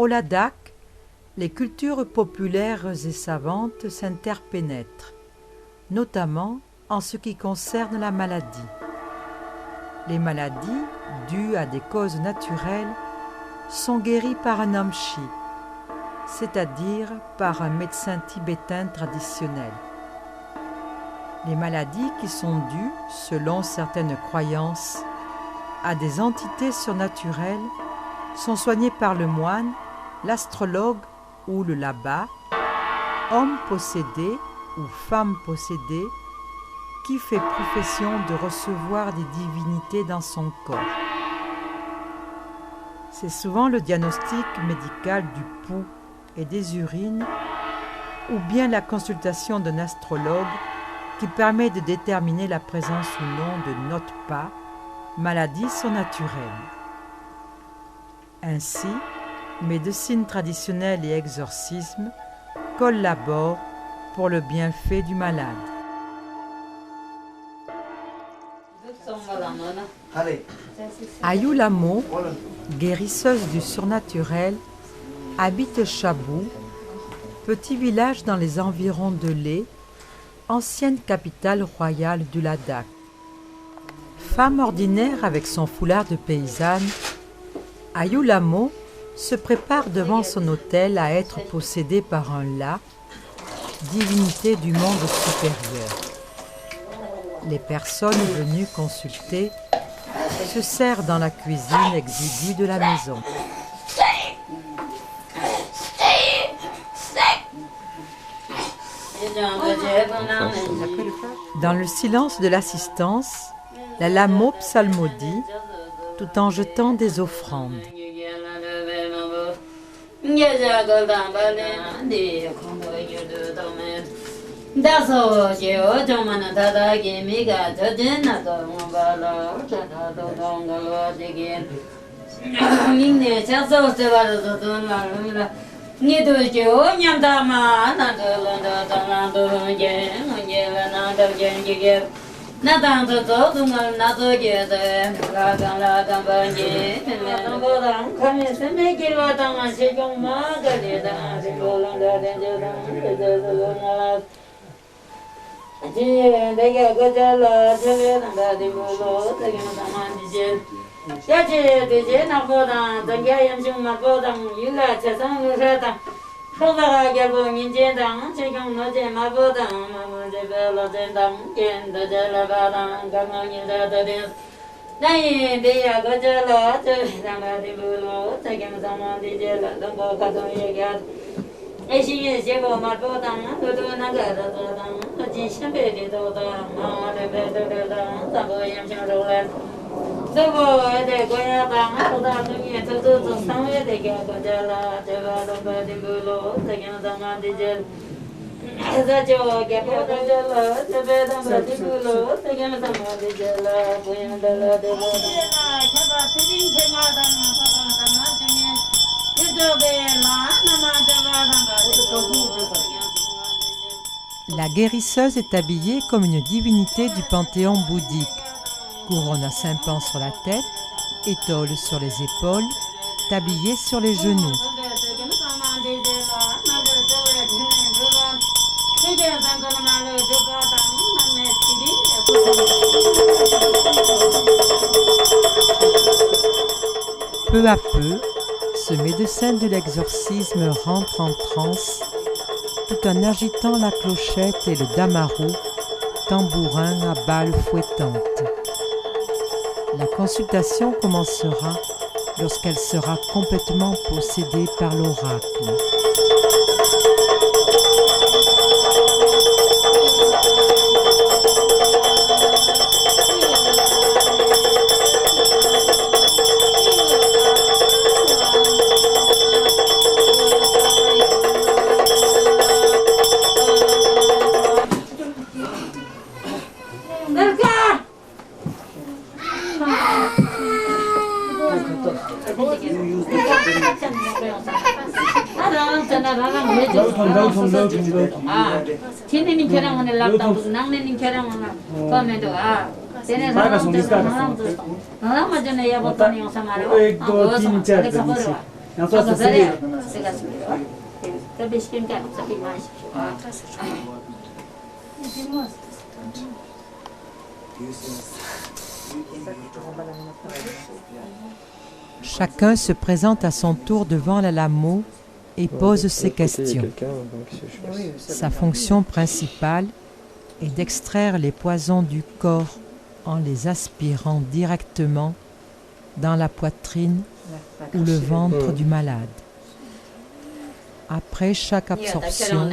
Au Ladakh, les cultures populaires et savantes s'interpénètrent, notamment en ce qui concerne la maladie. Les maladies dues à des causes naturelles sont guéries par un amchi, c'est-à-dire par un médecin tibétain traditionnel. Les maladies qui sont dues, selon certaines croyances, à des entités surnaturelles sont soignées par le moine, l'astrologue ou le laba, homme possédé ou femme possédée, qui fait profession de recevoir des divinités dans son corps. C'est souvent le diagnostic médical du pouls et des urines, ou bien la consultation d'un astrologue qui permet de déterminer la présence ou non de NOTPA, maladie surnaturelle. Ainsi, médecine traditionnelle et exorcisme collaborent pour le bienfait du malade. Ayu Lamo, guérisseuse du surnaturel, habite Chabou, petit village dans les environs de Leh, ancienne capitale royale du Ladakh. Femme ordinaire avec son foulard de paysanne, Ayu Lamo se prépare devant son autel à être possédée par un La, divinité du monde supérieur. Les personnes venues consulter se serrent dans la cuisine exiguë de la maison. Dans le silence de l'assistance, la Lamo psalmodie tout en jetant des offrandes. La guérisseuse est habillée comme une divinité du panthéon bouddhique, couronne à 5 pans sur la tête, étole sur les épaules, tablier sur les genoux. Peu à peu, ce médecin de l'exorcisme rentre en transe tout en agitant la clochette et le damarou, tambourin à balles fouettantes. La consultation commencera lorsqu'elle sera complètement possédée par l'oracle. Tinin kerang ni laptop, nang nin kerang na. Kami tu Tene orang macam ni ya betul yang sama ada. 아까 그래. 제가 씁니다. 더 시키니까 어차피 마십시오. Chacun se présente à son tour devant la lamo et pose ses questions. Sa fonction principale est d'extraire les poisons du corps en les aspirant directement dans la poitrine ou le ventre du malade. Après chaque absorption,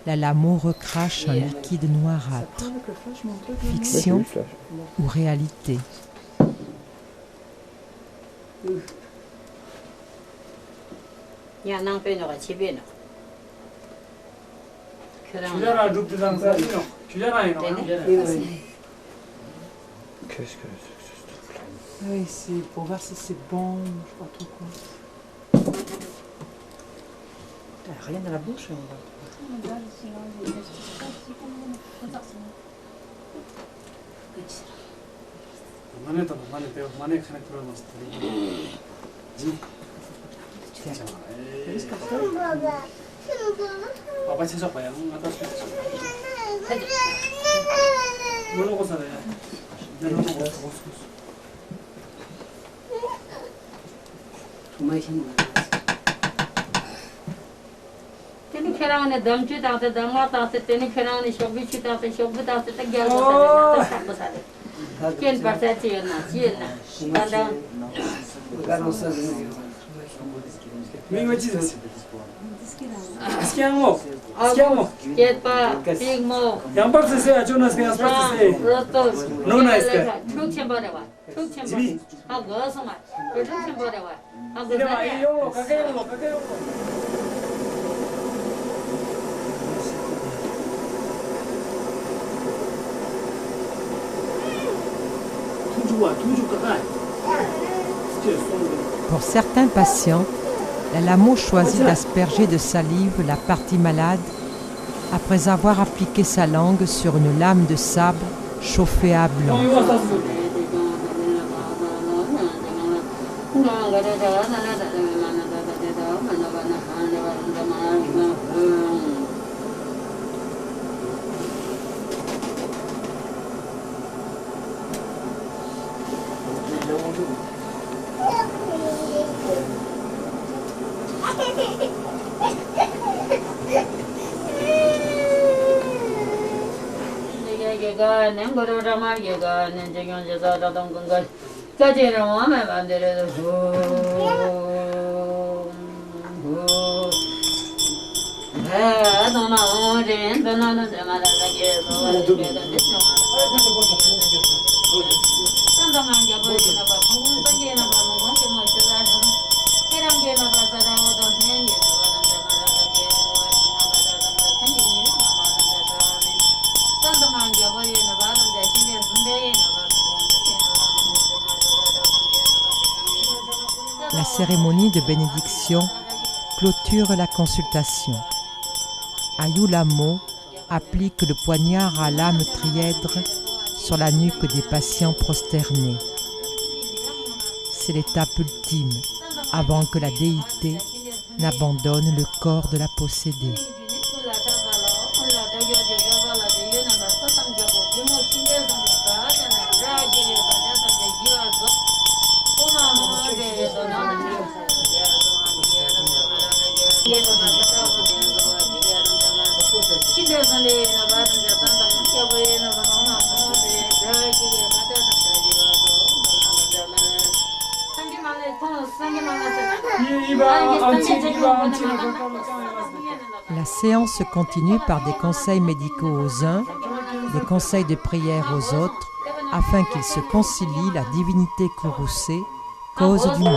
la lamo recrache un liquide noirâtre. Fiction ou réalité? Qu'est-ce que c'est que ce truc-là? Oui, c'est pour voir si c'est bon, je sais pas trop quoi. T'as rien dans la bouche, on va. Teni kerane damcı dağıtı, damla dağıtı, teni kerane şobu dağıtı, şobu dağıtı da gel basarı, da sak basarı. Gel basarı çiğne, çiğne. Kandan. Gel pa, pig mo. Rotos. Çok çembare var. Çok çembare. Ha göğsüm var. Çok çembare var. Ha göğsüm var. Pour certains patients, la lamo choisit d'asperger de salive la partie malade après avoir appliqué sa langue sur une lame de sable chauffée à blanc. La cérémonie de bénédiction clôture la consultation. Ayulamo applique le poignard à lame trièdre sur la nuque des patients prosternés. C'est l'étape ultime avant que la déité n'abandonne le corps de la possédée. La séance continue par des conseils médicaux aux uns, des conseils de prière aux autres, afin qu'ils se concilient la divinité courroucée, cause du mal.